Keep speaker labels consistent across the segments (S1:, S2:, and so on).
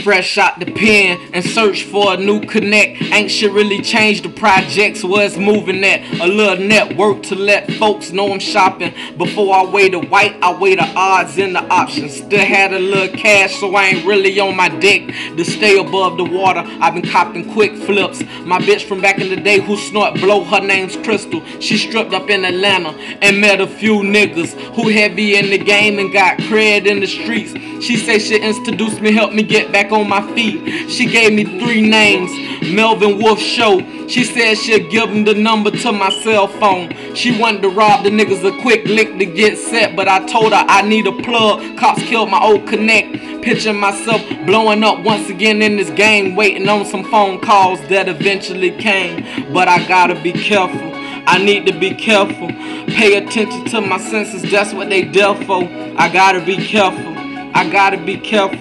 S1: Fresh out the pen and search for a new connect. Ain't shit really changed, the projects where it's moving at. A little network to let folks know I'm shopping. Before I weigh the white, I weigh the odds and the options. Still had a little cash, so I ain't really on my dick. To stay above the water, I've been copping quick flips. My bitch from back in the day who snort blow, her name's Crystal. She stripped up in Atlanta and met a few niggas who heavy in the game and got cred in the streets. She say she introduced me, helped me get back on my feet. She gave me 3 names, Melvin Wolf Show. She said she'll give him the number to my cell phone. She wanted to rob the niggas a quick lick to get set, but I told her I need a plug. Cops killed my old connect. Picturing myself blowing up once again in this game, waiting on some phone calls that eventually came. But I gotta be careful. I need to be careful. Pay attention to my senses, that's what they there for. I gotta be careful. I gotta be careful.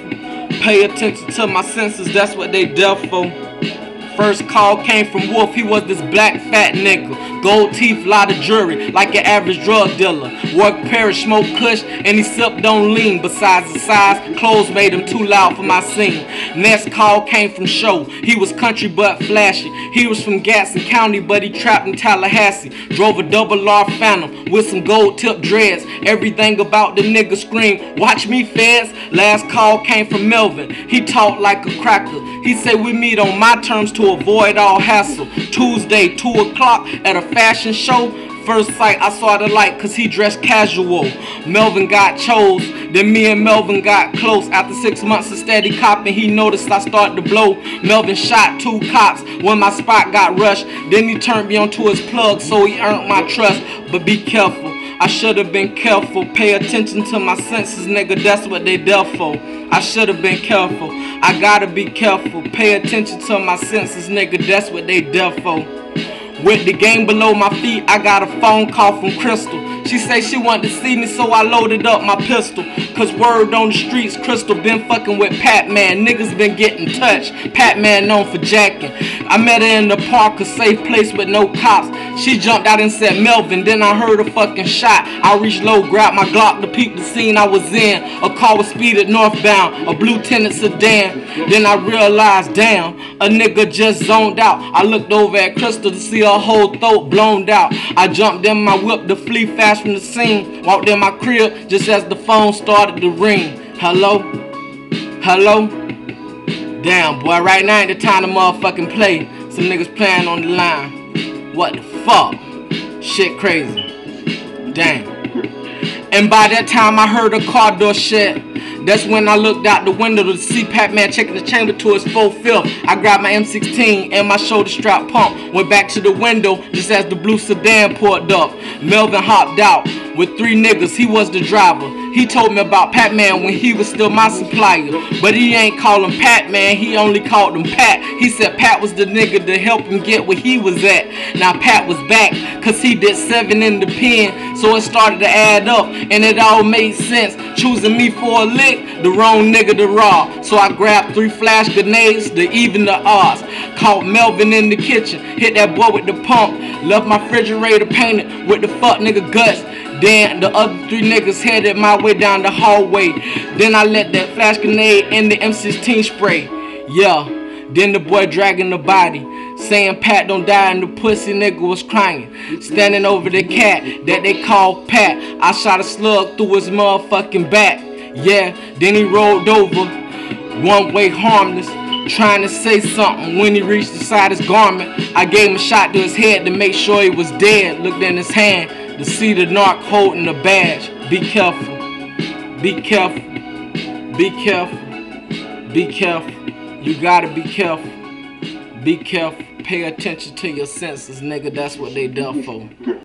S1: Pay attention to my senses, that's what they there for. First call came from Wolf, he was this black fat nigga. Gold teeth, lot of jewelry, like an average drug dealer. Work Paris, smoke kush, and he sipped on lean. Besides the size, clothes made him too loud for my scene. Next call came from Show, he was country but flashy. He was from Gaston County, but he trapped in Tallahassee. Drove a double R Phantom with some gold tip dreads. Everything about the nigga screamed, watch me feds. Last call came from Melvin, he talked like a cracker. He said we meet on my terms to avoid all hassle. Tuesday, 2 o'clock at a fashion show. First sight, I saw the light cause he dressed casual. Melvin got chose, then me and Melvin got close. After 6 months of steady copping, he noticed I started to blow. Melvin shot 2 cops when my spot got rushed. Then he turned me onto his plug, so he earned my trust. But be careful, I should have been careful. Pay attention to my senses, nigga, that's what they there for. I should have been careful. I gotta be careful. Pay attention to my senses, nigga, that's what they there for. With the game below my feet, I got a phone call from Crystal. She say she wanted to see me, so I loaded up my pistol. Cause word on the streets, Crystal been fucking with Pat-Man. Niggas been getting touched, Pat-Man known for jacking. I met her in the park, a safe place with no cops. She jumped out and said Melvin, then I heard a fucking shot. I reached low, grabbed my Glock to peep the scene I was in. A car was speeded northbound, a blue tinted sedan. Then I realized, damn, a nigga just zoned out. I looked over at Crystal to see her whole throat blown out. I jumped in my whip to flee fast from the scene. Walked in my crib just as the phone started to ring. Hello? Hello? Damn, boy, right now ain't the time to motherfucking play. Some niggas playing on the line. What the fuck? Shit crazy. Damn. And by that time I heard a car door shut. That's when I looked out the window to see Pat-Man checking the chamber to his 4/5. I grabbed my M16 and my shoulder strap pump. Went back to the window just as the blue sedan pulled up. Melvin hopped out with 3 niggas, he was the driver. He told me about Pat-Man when he was still my supplier. But he ain't call him Pat-Man, he only called him Pat. He said Pat was the nigga to help him get where he was at. Now Pat was back, cause he did 7 in the pen. So it started to add up, and it all made sense. Choosing me for a lick, the wrong nigga to rob. So I grabbed 3 flash grenades to even the odds. Caught Melvin in the kitchen, hit that boy with the pump. Left my refrigerator painted with the fuck nigga guts. Then the other 3 niggas headed my way down the hallway. Then I let that flash grenade in the M16 spray. Yeah, then the boy dragging the body, saying Pat don't die, and the pussy nigga was crying. Standing over the cat that they called Pat. I shot a slug through his motherfucking back. Yeah, then he rolled over, one way harmless, trying to say something. When he reached inside his garment, I gave him a shot to his head to make sure he was dead. Looked in his hand to see the narc holding the badge. Be careful, be careful, be careful, be careful. You gotta be careful, be careful. Pay attention to your senses, nigga, that's what they done for.